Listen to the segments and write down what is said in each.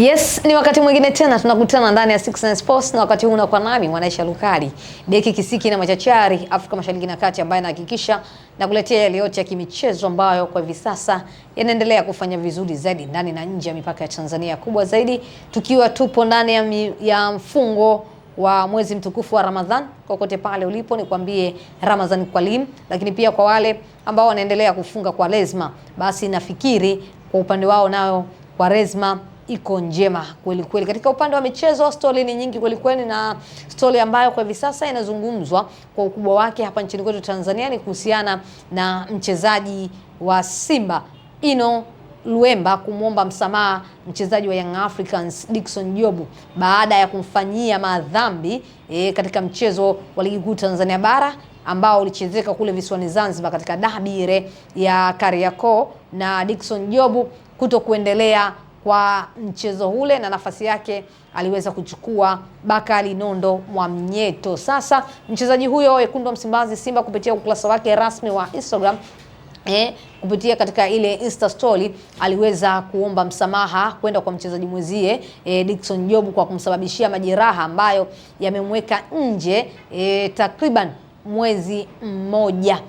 Yes, ni wakati mwingine tena tunakutana ndani ya 69 Sports, na wakati huu unakuwa nami Mwanaisha Lukari, Beki Kisiki na machachari Afrika Mashariki na Kati, ambaye anahakikisha na kuletea yale yote ya kimichezo ambayo kwa hivi sasa yanaendelea kufanya vizuri zaidi ndani na nje ya mipaka ya Tanzania. Kubwa zaidi tukiwa tupo ndani ya mfungo wa mwezi mtukufu wa Ramadhan. Kokote pale ulipo nikwambie Ramadhan Karim, lakini pia kwa wale ambao wanaendelea kufunga kwa lazima, basi nafikiri kwa upande wao nao kwa rezma iko njema kweli kweli. Katika upande wa michezo story ni nyingi kweli kweli, na story ambayo kwa hivi sasa inazungumzwa kwa ukubwa wake hapa nchini kwetu Tanzania ni kuhusiana na mchezaji wa Simba Ino Luemba kumwomba msamaha mchezaji wa Young Africans Dickson Job baada ya kumfanyia madhambi katika mchezo wa ligi kuu Tanzania bara ambao ulichezeka kule visiwani Zanzibar katika dabi ile ya Kariakoo, na Dickson Job kuto kuendelea kwa mchezo ule, na nafasi yake aliweza kuchukua Bakari Nondo Mwamnyeto. Sasa mchezaji huyo wekundu wa Msimbazi Simba kupitia ukurasa wake rasmi wa Instagram kupitia katika ile Insta story aliweza kuomba msamaha kwenda kwa mchezaji mwenzie Dickson Job kwa kumsababishia majeraha ambayo yamemweka nje takriban mwezi mmoja.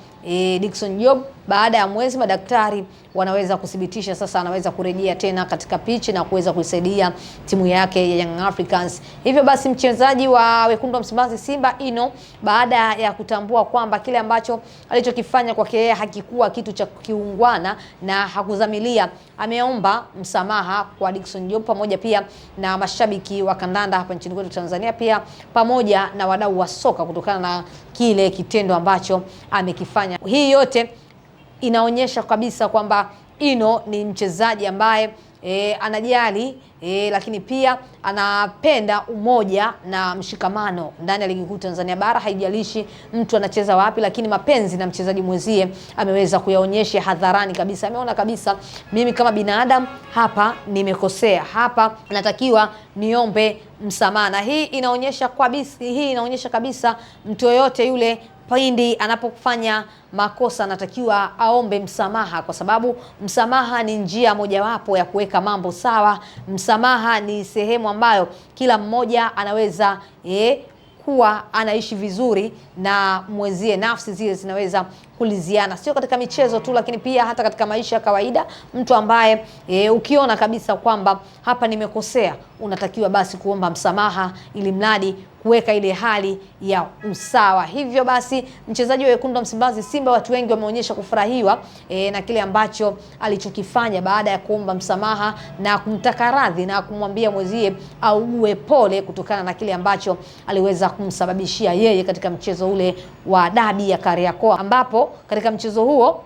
Dickson Job baada ya mwezi madaktari wanaweza kuthibitisha sasa anaweza kurejea tena katika pitch na kuweza kuisaidia timu yake ya Young Africans. Hivyo basi mchezaji wa wekundu wa Msimbazi Simba Ino, baada ya kutambua kwamba kile ambacho alichokifanya kwake yeye hakikuwa kitu cha kiungwana na hakuzamilia, ameomba msamaha kwa Dickson Job pamoja pia na mashabiki wa kandanda hapa nchini kwetu Tanzania, pia pamoja na wadau wa soka kutokana na kile kitendo ambacho amekifanya. Hii yote inaonyesha kabisa kwamba Ino ni mchezaji ambaye anajali lakini pia anapenda umoja na mshikamano ndani ya ligi kuu Tanzania bara. Haijalishi mtu anacheza wapi, lakini mapenzi na mchezaji mwenzie ameweza kuyaonyesha hadharani kabisa. Ameona kabisa mimi kama binadamu hapa nimekosea, hapa natakiwa niombe msamaha. Na hii inaonyesha kabisa mtu yoyote yule pindi anapofanya makosa anatakiwa aombe msamaha, kwa sababu msamaha ni njia mojawapo ya kuweka mambo sawa. Msamaha ni sehemu ambayo kila mmoja anaweza kuwa anaishi vizuri na mwenzie, nafsi zile zinaweza kuliziana, sio katika michezo tu, lakini pia hata katika maisha ya kawaida. Mtu ambaye ukiona kabisa kwamba hapa nimekosea, unatakiwa basi kuomba msamaha ili mradi kuweka ile hali ya usawa. Hivyo basi mchezaji wa wekundu wa Msimbazi Simba, watu wengi wameonyesha kufurahiwa na kile ambacho alichokifanya baada ya kuomba msamaha na kumtaka radhi na kumwambia mwenzie auwe pole kutokana na kile ambacho aliweza kumsababishia yeye katika mchezo ule wa dabi ya Kariakoo, ambapo katika mchezo huo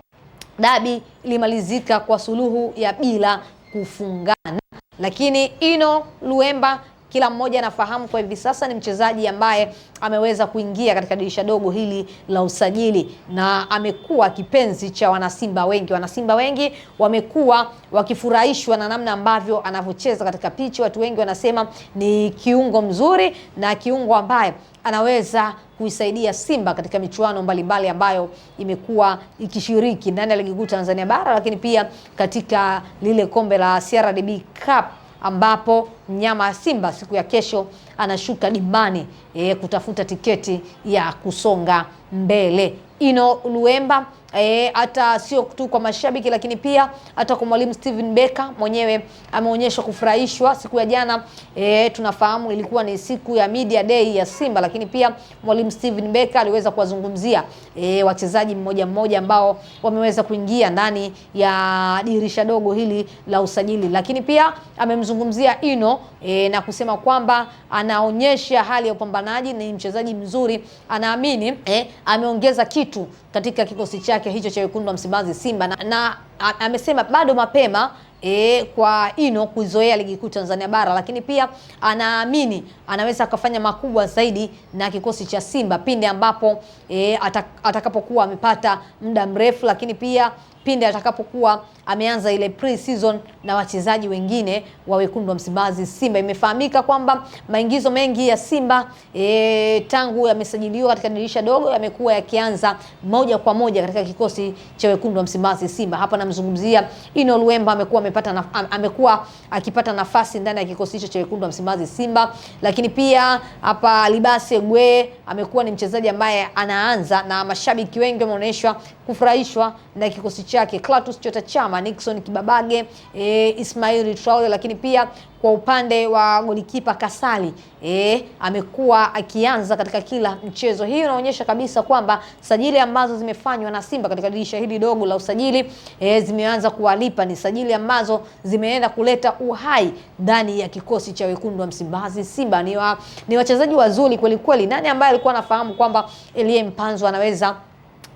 dabi ilimalizika kwa suluhu ya bila kufungana. Lakini Ino Luemba kila mmoja anafahamu kwa hivi sasa ni mchezaji ambaye ameweza kuingia katika dirisha dogo hili la usajili na amekuwa kipenzi cha wanasimba wengi. Wanasimba wengi wamekuwa wakifurahishwa na namna ambavyo anavyocheza katika pichi. Watu wengi wanasema ni kiungo mzuri na kiungo ambaye anaweza kuisaidia Simba katika michuano mbalimbali ambayo imekuwa ikishiriki ndani ya ligi kuu Tanzania bara, lakini pia katika lile kombe la CRDB Cup ambapo mnyama Simba siku ya kesho anashuka dimbani kutafuta tiketi ya kusonga mbele. Ino Luemba hata sio tu kwa mashabiki, lakini pia hata kwa mwalimu Steven Becker mwenyewe ameonyesha kufurahishwa. Siku ya jana tunafahamu ilikuwa ni siku ya media day ya Simba, lakini pia mwalimu Steven Becker aliweza kuwazungumzia wachezaji mmoja mmoja ambao wameweza kuingia ndani ya dirisha dogo hili la usajili, lakini pia amemzungumzia Ino na kusema kwamba anaonyesha hali ya upambanaji, ni mchezaji mzuri, anaamini ameongeza kitu katika kikosi chake hicho cha wekundu wa Msimbazi Simba, na amesema bado mapema kwa Ino kuzoea ligi kuu Tanzania bara, lakini pia anaamini anaweza akafanya makubwa zaidi na kikosi cha Simba pindi ambapo atakapokuwa amepata muda mrefu, lakini pia pindi atakapokuwa ameanza ile pre-season na wachezaji wengine wa wekundu wa Msimbazi Simba. Imefahamika kwamba maingizo mengi ya Simba tangu yamesajiliwa katika dirisha dogo yamekuwa yakianza moja kwa moja katika kikosi cha wekundu wa Msimbazi Simba. Hapa namzungumzia Ino Luemba, amekuwa amekuwa akipata nafasi ndani ya kikosi hicho cha wekundu wa Msimbazi Simba. Lakini pia hapa Libase Gwe amekuwa ni mchezaji ambaye anaanza, na mashabiki wengi wameonyeshwa kufurahishwa na kikosi chake. Clatous Chota Chama, Nixon Kibabage, Ismail Traore, lakini pia kwa upande wa golikipa Kasali amekuwa akianza katika kila mchezo. Hii inaonyesha kabisa kwamba sajili ambazo zimefanywa na Simba katika dirisha hili dogo la usajili zimeanza kuwalipa. Ni sajili ambazo zimeenda kuleta uhai ndani ya kikosi cha wekundu wa Msimbazi Simba. Ni wachezaji wazuri kweli kweli. Nani ambaye alikuwa anafahamu kwamba Elie Mpanzu anaweza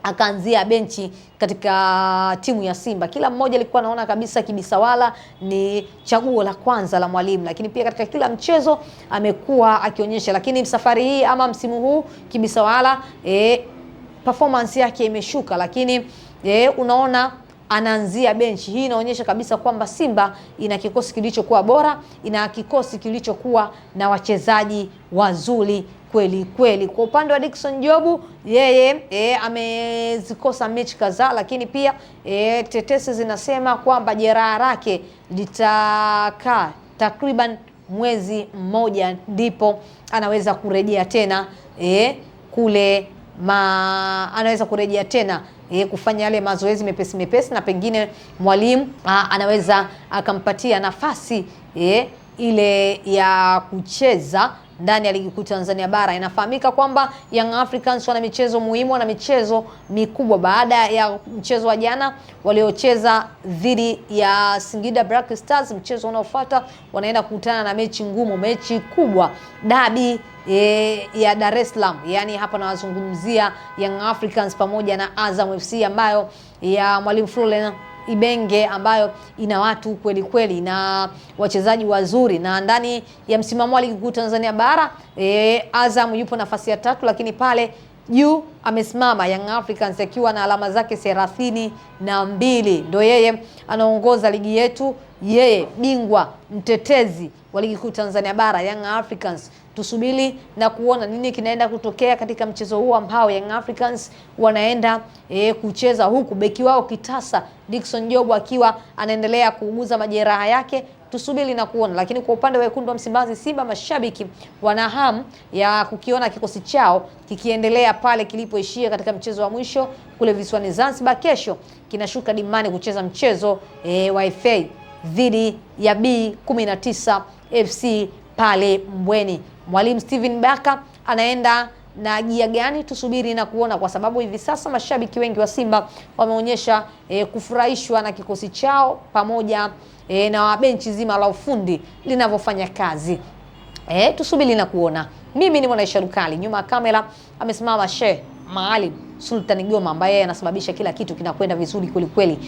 akaanzia benchi katika timu ya Simba? Kila mmoja alikuwa anaona kabisa Kibisawala ni chaguo la kwanza la mwalimu, lakini pia katika kila mchezo amekuwa akionyesha. Lakini safari hii ama msimu huu Kibisawala performance yake imeshuka, lakini unaona anaanzia benchi. Hii inaonyesha kabisa kwamba Simba ina kikosi kilichokuwa bora, ina kikosi kilichokuwa na wachezaji kweli kweli. Kwa upande wa Dickson Jobu, yeye amezikosa mechi kadhaa, lakini pia tetesi zinasema kwamba jeraha lake litakaa takriban mwezi mmoja ndipo anaweza kurejea tena anaweza kurejea tena kufanya yale mazoezi mepesi, na pengine mwalimu anaweza akampatia nafasi ile ya kucheza ndani ya ligi kuu Tanzania bara. Inafahamika kwamba Young Africans wana michezo muhimu na michezo mikubwa. Baada ya mchezo wa jana waliocheza dhidi ya Singida Black Stars, mchezo unaofuata wanaenda kukutana na mechi ngumu, mechi kubwa, dabi ya Dar es Salaam. Yani hapa nawazungumzia Young Africans pamoja na Azam FC ambayo ya mwalimu Florent Ibenge, ambayo ina watu kweli kweli na wachezaji wazuri. Na ndani ya msimamo wa ligi kuu Tanzania bara Azam yupo nafasi ya 3, lakini pale juu amesimama Young Africans akiwa na alama zake 32. Ndio yeye anaongoza ligi yetu, yeye bingwa mtetezi wa ligi kuu Tanzania bara Young Africans. Tusubiri na kuona nini kinaenda kutokea katika mchezo huu ambao Young Africans wanaenda kucheza, huku beki wao kitasa Dickson Jobu akiwa anaendelea kuuguza majeraha yake. Tusubiri na kuona. Lakini kwa upande wa wekundu wa Msimbazi Simba, mashabiki wana hamu ya kukiona kikosi chao kikiendelea pale kilipoishia katika mchezo wa mwisho kule visiwani Zanzibar. Kesho kinashuka dimani kucheza mchezo wa FA dhidi ya B19 FC pale Mbweni. Mwalimu Steven Baka anaenda na gia gani? Tusubiri na kuona, kwa sababu hivi sasa mashabiki wengi wa Simba wameonyesha kufurahishwa na kikosi chao pamoja na benchi zima la ufundi linavyofanya kazi. Tusubiri na kuona. Mimi ni Mwanaisha Lukali, nyuma ya kamera amesimama Sheikh Maalim Sultan Goma, ambaye anasababisha kila kitu kinakwenda vizuri kweli kweli.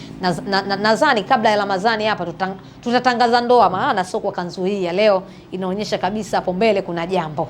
Nadhani kabla ya Ramadhani hapa tutatangaza ndoa, maana soko kanzu hii ya leo inaonyesha kabisa hapo mbele kuna jambo.